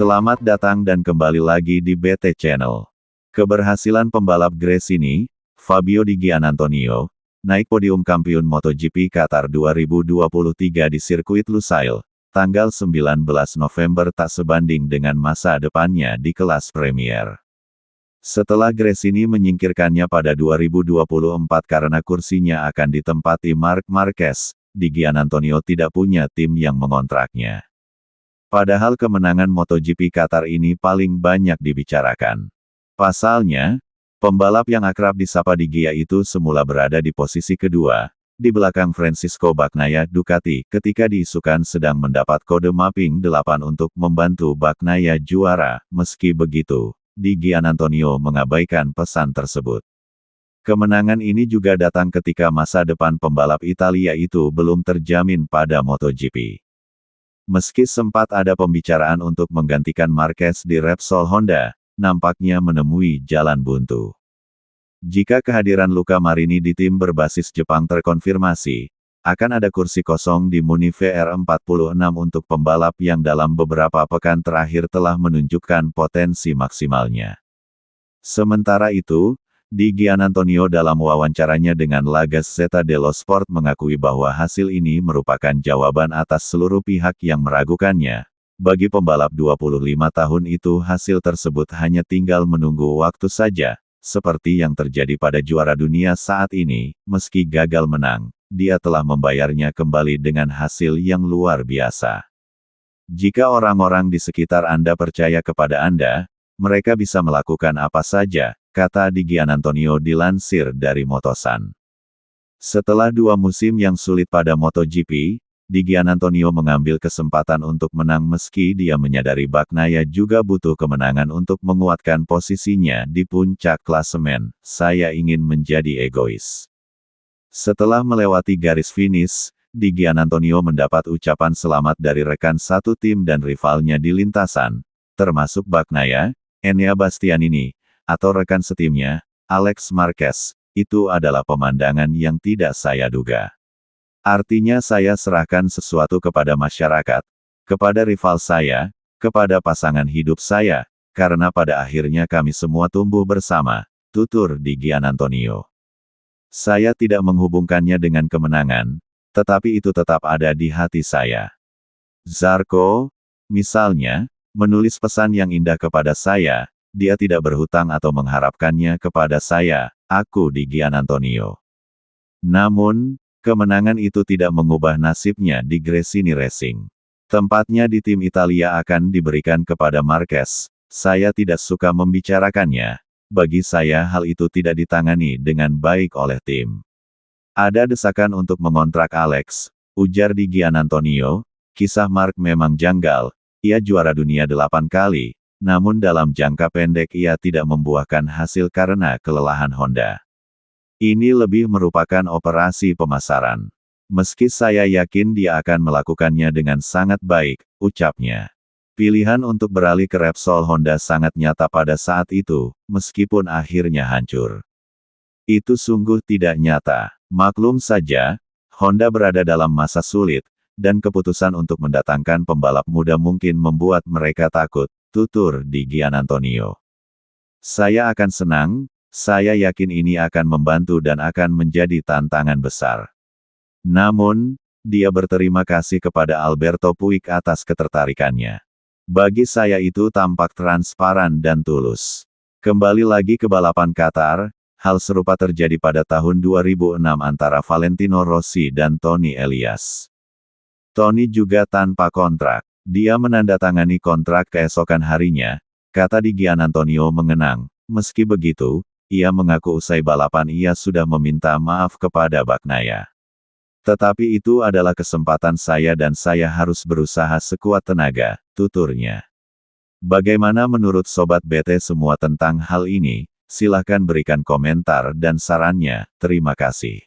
Selamat datang dan kembali lagi di BT Channel. Keberhasilan pembalap Gresini, Fabio Di Giannantonio, naik podium kampiun MotoGP Qatar 2023 di sirkuit Lusail, tanggal 19 November tak sebanding dengan masa depannya di kelas Premier. Setelah Gresini menyingkirkannya pada 2024 karena kursinya akan ditempati Marc Marquez, Di Giannantonio tidak punya tim yang mengontraknya. Padahal kemenangan MotoGP Qatar ini paling banyak dibicarakan. Pasalnya, pembalap yang akrab disapa Di Gia itu semula berada di posisi kedua, di belakang Francisco Bagnaia Ducati ketika diisukan sedang mendapat kode mapping 8 untuk membantu Bagnaia juara. Meski begitu, Di Giannantonio mengabaikan pesan tersebut. Kemenangan ini juga datang ketika masa depan pembalap Italia itu belum terjamin pada MotoGP. Meski sempat ada pembicaraan untuk menggantikan Marquez di Repsol Honda, nampaknya menemui jalan buntu. Jika kehadiran Luca Marini di tim berbasis Jepang terkonfirmasi, akan ada kursi kosong di Muni VR46 untuk pembalap yang dalam beberapa pekan terakhir telah menunjukkan potensi maksimalnya. Sementara itu, Di Giannantonio dalam wawancaranya dengan La Gazzetta dello Sport mengakui bahwa hasil ini merupakan jawaban atas seluruh pihak yang meragukannya. Bagi pembalap 25 tahun itu hasil tersebut hanya tinggal menunggu waktu saja, seperti yang terjadi pada juara dunia saat ini. Meski gagal menang, dia telah membayarnya kembali dengan hasil yang luar biasa. Jika orang-orang di sekitar Anda percaya kepada Anda, mereka bisa melakukan apa saja, kata Di Giannantonio dilansir dari Motosan. Setelah 2 musim yang sulit pada MotoGP, Di Giannantonio mengambil kesempatan untuk menang meski dia menyadari Bagnaia juga butuh kemenangan untuk menguatkan posisinya di puncak klasemen. Saya ingin menjadi egois. Setelah melewati garis finish, Di Giannantonio mendapat ucapan selamat dari rekan satu tim dan rivalnya di lintasan, termasuk Bagnaia, Enea Bastianini, atau rekan setimnya, Alex Marquez. Itu adalah pemandangan yang tidak saya duga. Artinya saya serahkan sesuatu kepada masyarakat, kepada rival saya, kepada pasangan hidup saya, karena pada akhirnya kami semua tumbuh bersama, tutur Di Giannantonio. Saya tidak menghubungkannya dengan kemenangan, tetapi itu tetap ada di hati saya. Zarco, misalnya, menulis pesan yang indah kepada saya. Dia tidak berhutang atau mengharapkannya kepada saya, aku Di Giannantonio. Namun, kemenangan itu tidak mengubah nasibnya di Gresini Racing. Tempatnya di tim Italia akan diberikan kepada Marquez. Saya tidak suka membicarakannya. Bagi saya hal itu tidak ditangani dengan baik oleh tim. Ada desakan untuk mengontrak Alex, ujar Di Giannantonio. Kisah Mark memang janggal, ia juara dunia 8 kali. Namun dalam jangka pendek ia tidak membuahkan hasil karena kelelahan Honda. Ini lebih merupakan operasi pemasaran. Meski saya yakin dia akan melakukannya dengan sangat baik, ucapnya. Pilihan untuk beralih ke Repsol Honda sangat nyata pada saat itu, meskipun akhirnya hancur. Itu sungguh tidak nyata. Maklum saja, Honda berada dalam masa sulit, dan keputusan untuk mendatangkan pembalap muda mungkin membuat mereka takut, tutur Di Giannantonio. Saya akan senang, saya yakin ini akan membantu dan akan menjadi tantangan besar. Namun, dia berterima kasih kepada Alberto Puig atas ketertarikannya. Bagi saya itu tampak transparan dan tulus. Kembali lagi ke balapan Qatar, hal serupa terjadi pada tahun 2006 antara Valentino Rossi dan Tony Elias. Tony juga tanpa kontrak. Dia menandatangani kontrak keesokan harinya, kata Di Giannantonio mengenang. Meski begitu, ia mengaku usai balapan ia sudah meminta maaf kepada Bagnaia. Tetapi itu adalah kesempatan saya dan saya harus berusaha sekuat tenaga, tuturnya. Bagaimana menurut Sobat BT semua tentang hal ini? Silahkan berikan komentar dan sarannya. Terima kasih.